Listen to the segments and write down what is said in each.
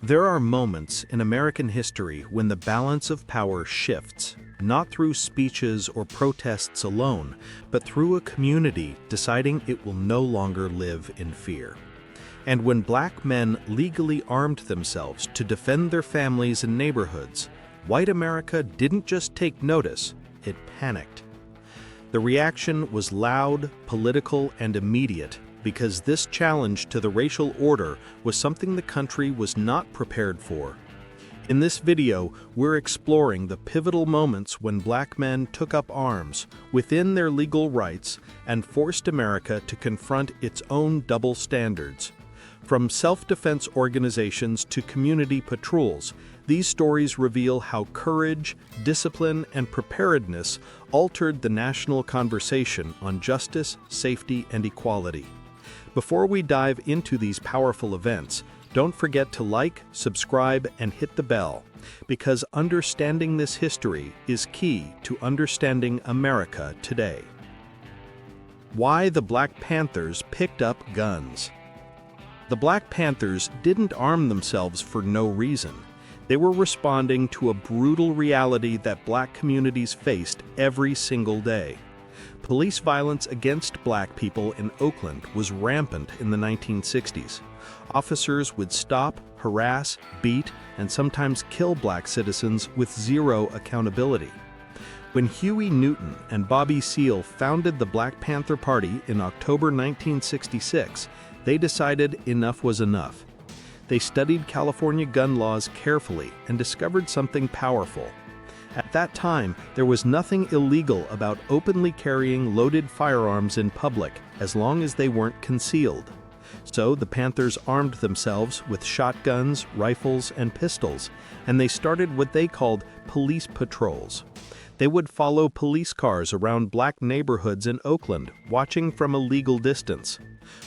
There are moments in American history when the balance of power shifts, not through speeches or protests alone, but through a community deciding it will no longer live in fear. And when black men legally armed themselves to defend their families and neighborhoods, white America didn't just take notice, it panicked. The reaction was loud, political, and immediate, because this challenge to the racial order was something the country was not prepared for. In this video, we're exploring the pivotal moments when black men took up arms within their legal rights and forced America to confront its own double standards. From self-defense organizations to community patrols, these stories reveal how courage, discipline, and preparedness altered the national conversation on justice, safety, and equality. Before we dive into these powerful events, don't forget to like, subscribe, and hit the bell, because understanding this history is key to understanding America today. Why the Black Panthers picked up guns. The Black Panthers didn't arm themselves for no reason. They were responding to a brutal reality that black communities faced every single day. Police violence against black people in Oakland was rampant in the 1960s. Officers would stop, harass, beat, and sometimes kill black citizens with zero accountability. When Huey Newton and Bobby Seale founded the Black Panther Party in October 1966, they decided enough was enough. They studied California gun laws carefully and discovered something powerful. At that time, there was nothing illegal about openly carrying loaded firearms in public as long as they weren't concealed. So the Panthers armed themselves with shotguns, rifles, and pistols, and they started what they called police patrols. They would follow police cars around black neighborhoods in Oakland, watching from a legal distance.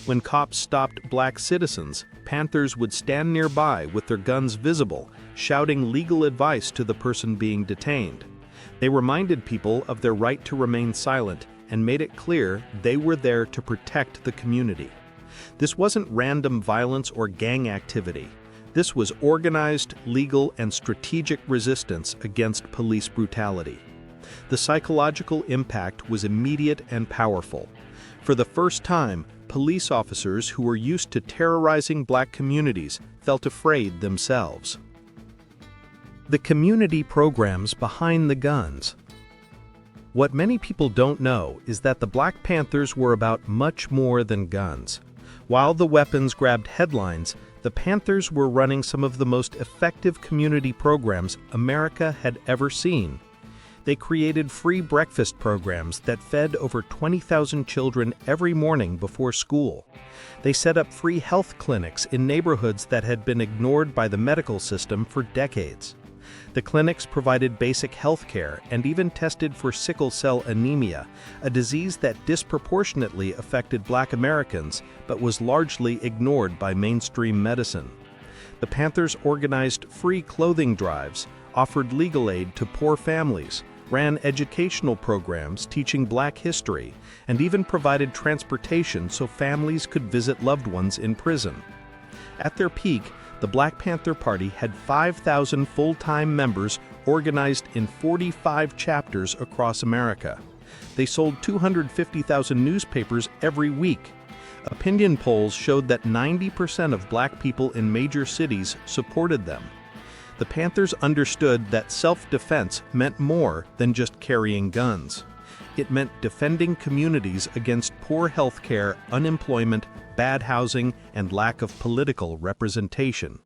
When cops stopped black citizens, Panthers would stand nearby with their guns visible, shouting legal advice to the person being detained. They reminded people of their right to remain silent and made it clear they were there to protect the community. This wasn't random violence or gang activity. This was organized, legal, and strategic resistance against police brutality. The psychological impact was immediate and powerful. For the first time, police officers who were used to terrorizing black communities felt afraid themselves. The community programs behind the guns. What many people don't know is that the Black Panthers were about much more than guns. While the weapons grabbed headlines, the Panthers were running some of the most effective community programs America had ever seen. They created free breakfast programs that fed over 20,000 children every morning before school. They set up free health clinics in neighborhoods that had been ignored by the medical system for decades. The clinics provided basic health care and even tested for sickle cell anemia, a disease that disproportionately affected black Americans but was largely ignored by mainstream medicine. The Panthers organized free clothing drives, offered legal aid to poor families, ran educational programs teaching black history, and even provided transportation so families could visit loved ones in prison. At their peak, the Black Panther Party had 5,000 full-time members organized in 45 chapters across America. They sold 250,000 newspapers every week. Opinion polls showed that 90% of black people in major cities supported them. The Panthers understood that self-defense meant more than just carrying guns. It meant defending communities against poor health care, unemployment, bad housing, and lack of political representation.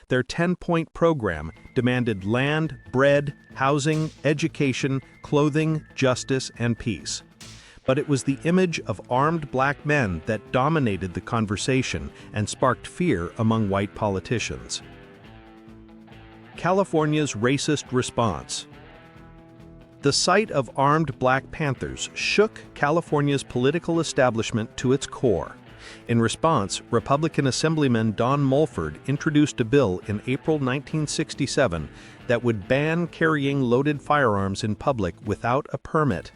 Their 10-point program demanded land, bread, housing, education, clothing, justice, and peace. But it was the image of armed black men that dominated the conversation and sparked fear among white politicians. California's racist response. The sight of armed Black Panthers shook California's political establishment to its core. In response, Republican Assemblyman Don Mulford introduced a bill in April 1967 that would ban carrying loaded firearms in public without a permit.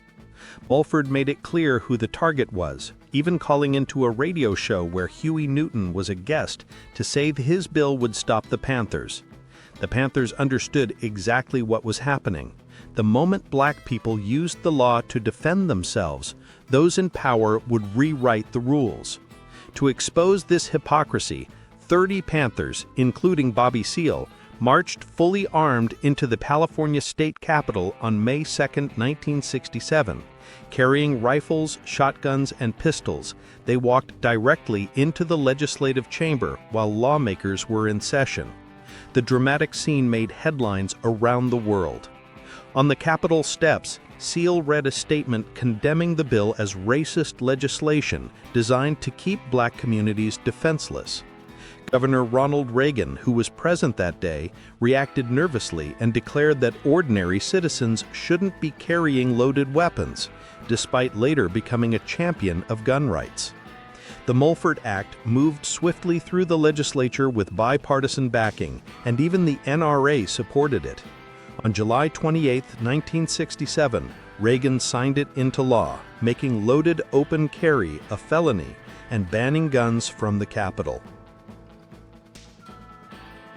Mulford made it clear who the target was, even calling into a radio show where Huey Newton was a guest to say his bill would stop the Panthers. The Panthers understood exactly what was happening. The moment black people used the law to defend themselves, those in power would rewrite the rules. To expose this hypocrisy, 30 Panthers, including Bobby Seale, marched fully armed into the California state capitol on May 2, 1967. Carrying rifles, shotguns, and pistols, they walked directly into the legislative chamber while lawmakers were in session. The dramatic scene made headlines around the world. On the Capitol steps, Seale read a statement condemning the bill as racist legislation designed to keep black communities defenseless. Governor Ronald Reagan, who was present that day, reacted nervously and declared that ordinary citizens shouldn't be carrying loaded weapons, despite later becoming a champion of gun rights. The Mulford Act moved swiftly through the legislature with bipartisan backing, and even the NRA supported it. On July 28, 1967, Reagan signed it into law, making loaded open carry a felony and banning guns from the Capitol.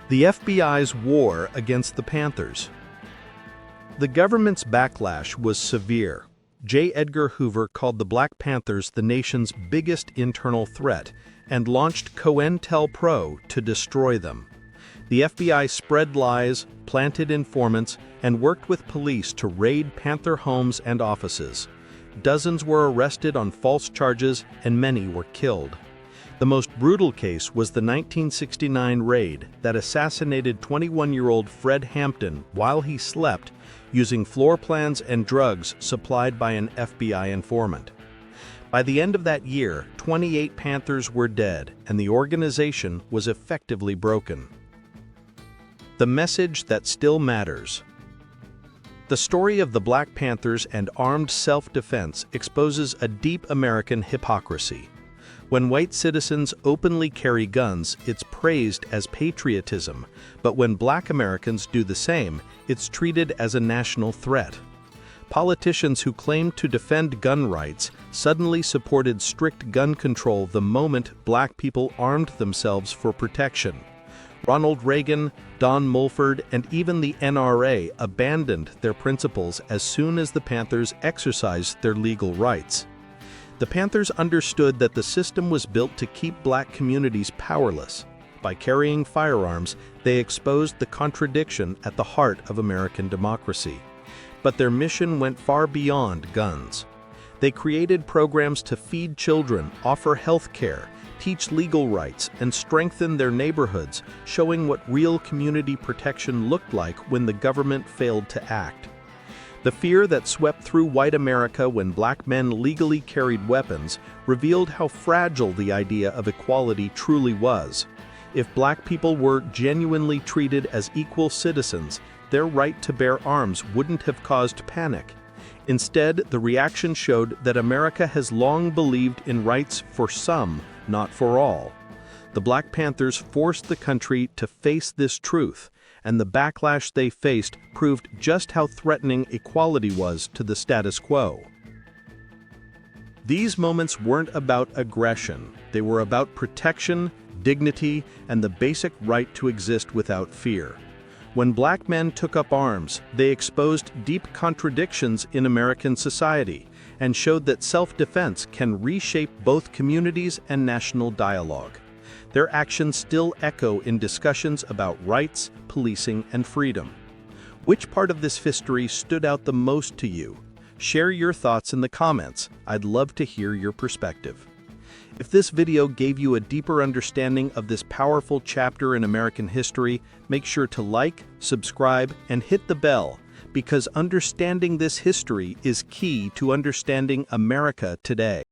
The FBI's war against the Panthers. The government's backlash was severe. J. Edgar Hoover called the Black Panthers the nation's biggest internal threat and launched COINTELPRO to destroy them. The FBI spread lies, planted informants, and worked with police to raid Panther homes and offices. Dozens were arrested on false charges and many were killed. The most brutal case was the 1969 raid that assassinated 21-year-old Fred Hampton while he slept, using floor plans and drugs supplied by an FBI informant. By the end of that year, 28 Panthers were dead, and the organization was effectively broken. The message that still matters. The story of the Black Panthers and armed self-defense exposes a deep American hypocrisy. When white citizens openly carry guns, it's praised as patriotism, but when black Americans do the same, it's treated as a national threat. Politicians who claimed to defend gun rights suddenly supported strict gun control the moment black people armed themselves for protection. Ronald Reagan, Don Mulford, and even the NRA abandoned their principles as soon as the Panthers exercised their legal rights. The Panthers understood that the system was built to keep black communities powerless. By carrying firearms, they exposed the contradiction at the heart of American democracy. But their mission went far beyond guns. They created programs to feed children, offer health care, teach legal rights, and strengthen their neighborhoods, showing what real community protection looked like when the government failed to act. The fear that swept through white America when black men legally carried weapons revealed how fragile the idea of equality truly was. If black people were genuinely treated as equal citizens, their right to bear arms wouldn't have caused panic. Instead, the reaction showed that America has long believed in rights for some, not for all. The Black Panthers forced the country to face this truth, and the backlash they faced proved just how threatening equality was to the status quo. These moments weren't about aggression. They were about protection, dignity, and the basic right to exist without fear. When black men took up arms, they exposed deep contradictions in American society and showed that self-defense can reshape both communities and national dialogue. Their actions still echo in discussions about rights, policing, and freedom. Which part of this history stood out the most to you? Share your thoughts in the comments. I'd love to hear your perspective. If this video gave you a deeper understanding of this powerful chapter in American history, make sure to like, subscribe, and hit the bell, because understanding this history is key to understanding America today.